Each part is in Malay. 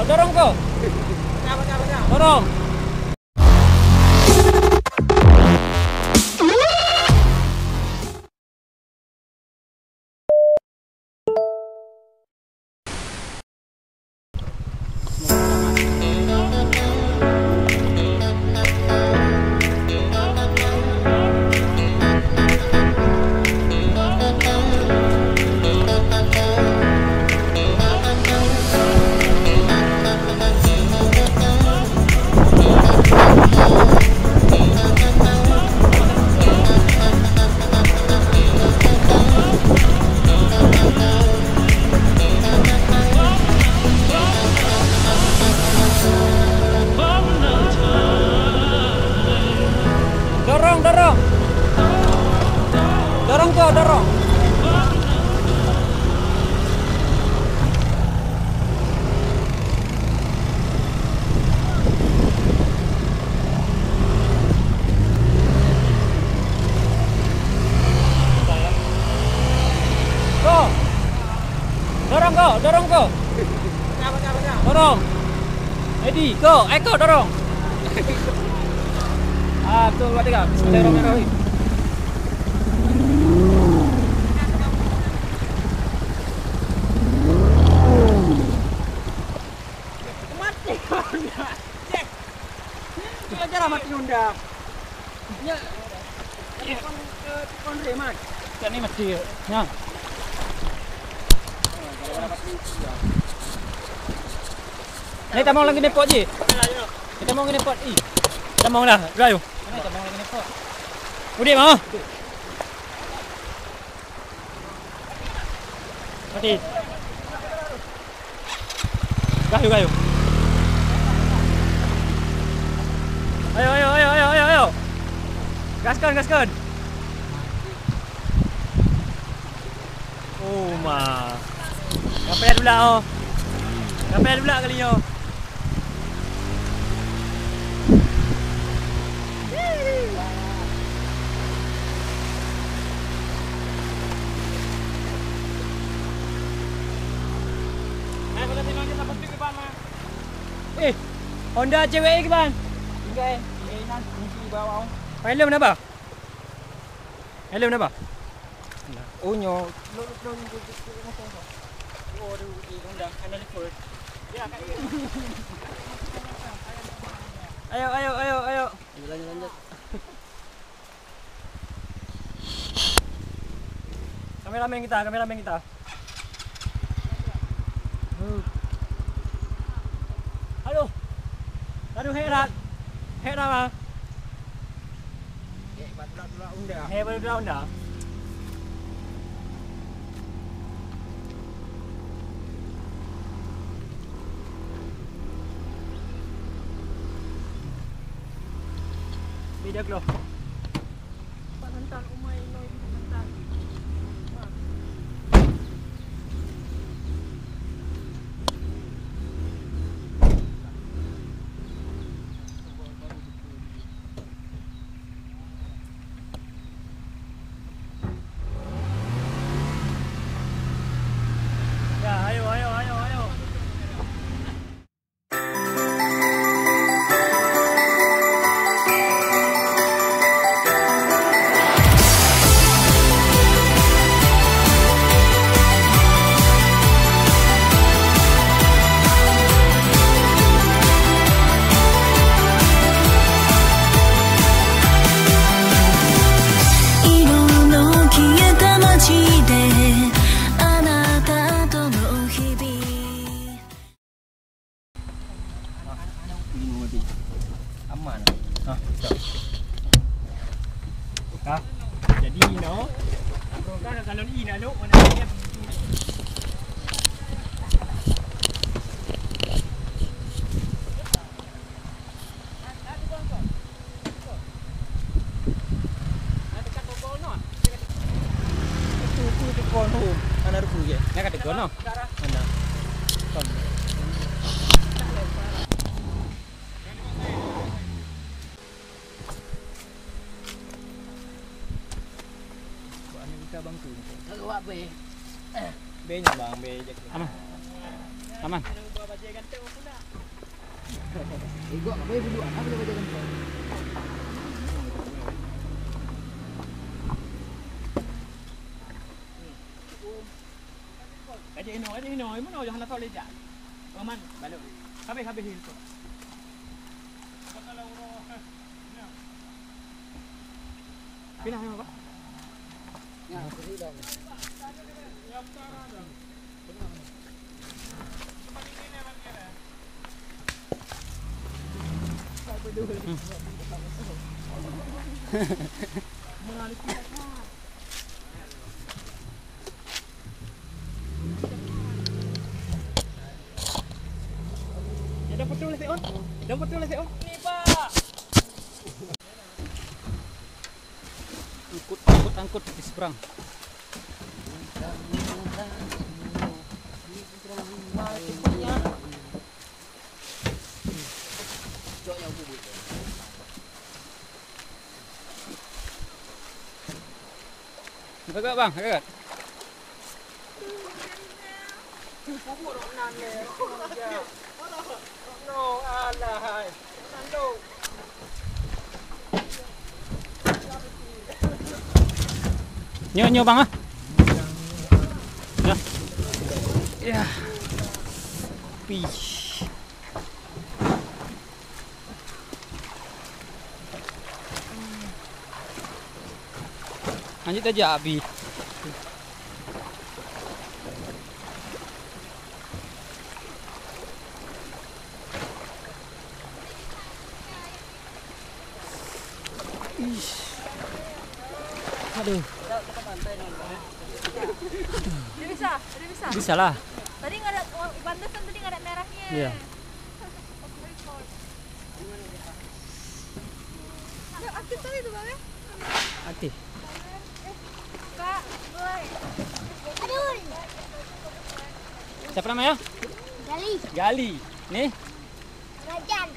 dorong kau. Dorong. Dorong kau, dorong. Kau. Dorong kau, dorong kau. Dorong. Edi, kau, Eko dorong. Betul, buat tiga. Bismillahirrahmanirrahim. Cara mati Honda. Ya. Kon remat. Kan ni mati. Ya. Ni kita mau lagi depot je. Kita mau lagi depot. Kita mau dah. Ayo. Kita mau lagi depot. Udah mau. Mati. Gayo, gayo. Ayo, ayo, ayo, ayo, ayo, ayo. Gaskan, gaskan. Oh, ma. Sampai dulu lah, oh. Sampai dulu lah kali ni, oh. Honda cewek ke bang? Tinggal nanti bawa. Helm apa? Helm apa? Oh nyo. Oh aduh Honda ada lepas. Ya kat dia. Ayo ayo ayo ayo. Lanjut lanjut. Kameramen kita, kameramen kita. Halo. Aduh herat. Herat bang. Hebat dulu Honda. Hebat dulu Honda. Beda klo. Pak nantan umai noi nantan. Aman. Jadi no. Kalau ni nak lok mana dia. Ana rupu je. Nak kata kau no. Mana? Kom. Bang tu. Kalau buat B. B nya bang, B je. Aman. Aman. Gua enggak boleh dulu. Apa boleh jalan kau? Adik Ino, mana jangan nak tahu lejak. Aman, balik. Habis itu. Pindah yang apa? Ya, sudah. Dah betul lah on. Ni Pak. Angkut di seberang. Agak bang, agak. No, alahai. Sandok. Nyo bang ah. Ya. Ya. Pish. Lanjut aja Abi. Aduh. Dia bisa? Bisa lah. Tadi nggak ada pantesan tadi nggak ada merahnya. Iya. Aktif tadi itu bang ya? Aktif. Kak, boy. Aduh. Siapa namanya? Gali. Nih. Rajan.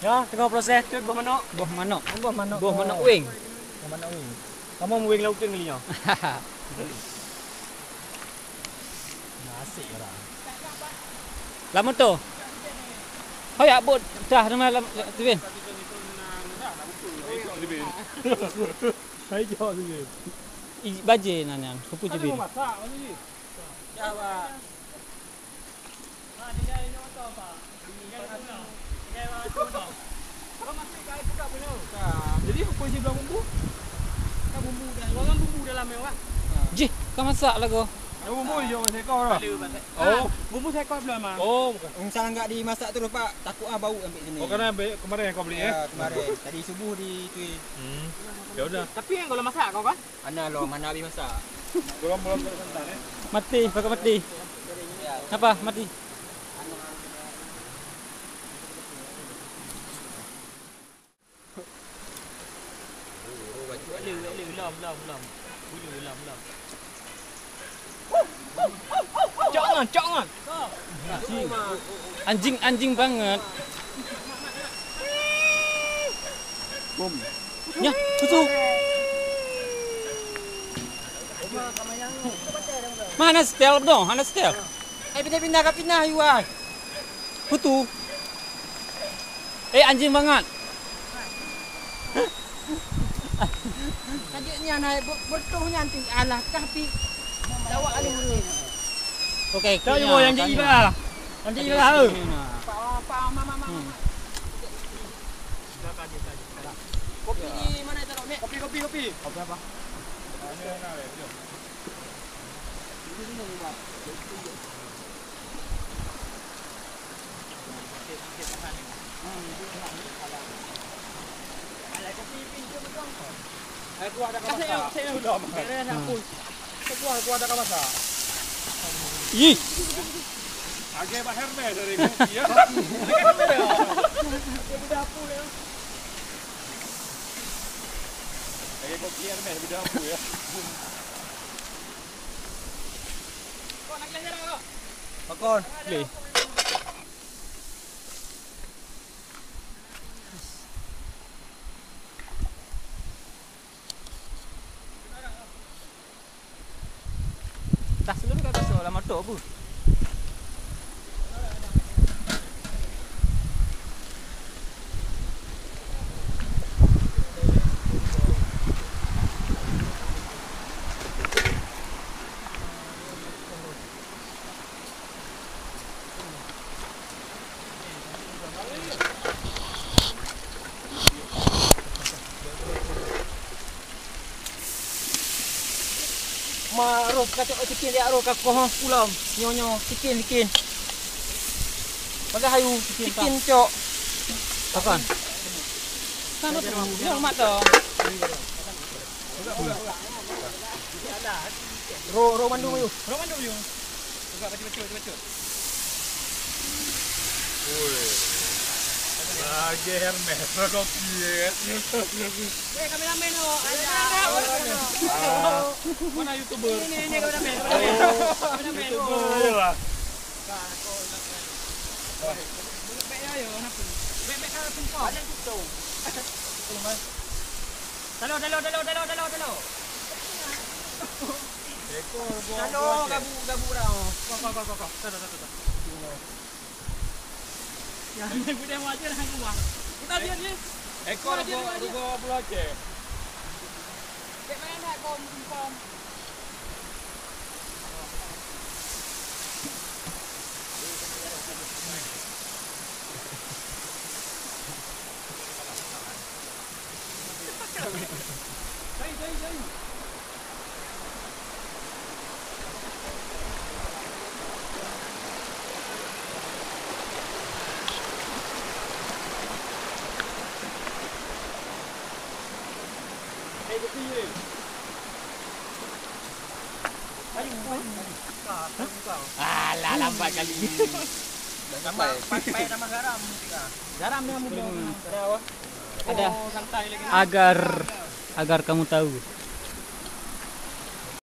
Ya, tengah proses tu buah manok. Buah manok wing. Kamu mau wing lautin kalinya. Nasi orang. Lama tu. Kau ya buat dah nama tu bin. Hai jauh tu bin. Baje nanya, kupu je bin. Masak macam ni. Jawab. Dia ini apa pak? Jadi apa isi belah bumbu? Kan bumbu dah. Orang bumbu dalam mewah. Ji, kau masak lah kau. Bumbu je orang sekor dah. Oh, bumbu sekor belah mah. Oh, bukan. Misalnya enggak dimasak terus Pak, takut bau ambil sini. Oh, kerana kemarin kau beli ya? Kemarin. Tadi subuh di tu. Ya udah. Tapi yang kalau masak kau kan? Mana habis masak. Belum santan Mati, pakai mati. Apa? Mati. Belum. Jangan. Anjing banget. Bom. Ya, tutup. Mana setel dong? Mana setel? Pindah Yuan. Putu. Anjing banget. Tadinya naik betul nanti alah tapi bawa alih dulu. Okey, kau yang jadi lah. Nanti lah. Mama. Kopi di mana taruh Kopi. Kopi apa? Kuah dah kau masak. Saya belum. Saya dah pun. Kuah dah kau masak. Ih. Agak Pak Hermes dari kopi ya. Dia dapur ya. Agak kopi Hermes di dapur ya. Kau nak kelas jarang kau? Pakon. Boleh. Tak seluruh kat kasut lah motor apa? Ros kacau cikin dia ros kakoh pulau nyonyo cikin. Pakai hayu cikin cok. Takkan. Kan tu yang mak tu. Ro mandum you. Buka baca. Lagi Hermes kopi ya. Kameramen ho. Mana YouTuber? Ini kameramen. YouTuber lah. Talo. Ekor Talo gabu dah. Kau. Yang ni budak macam hang kuah. Kita lihat ni. Ekor rugo belaje. Dek mana nak kom. Jai. Alah lambat kali. Tambah pakai nama garam. Garam dengan bumbu. Ada apa? Ada santai lagi. agar kamu tahu.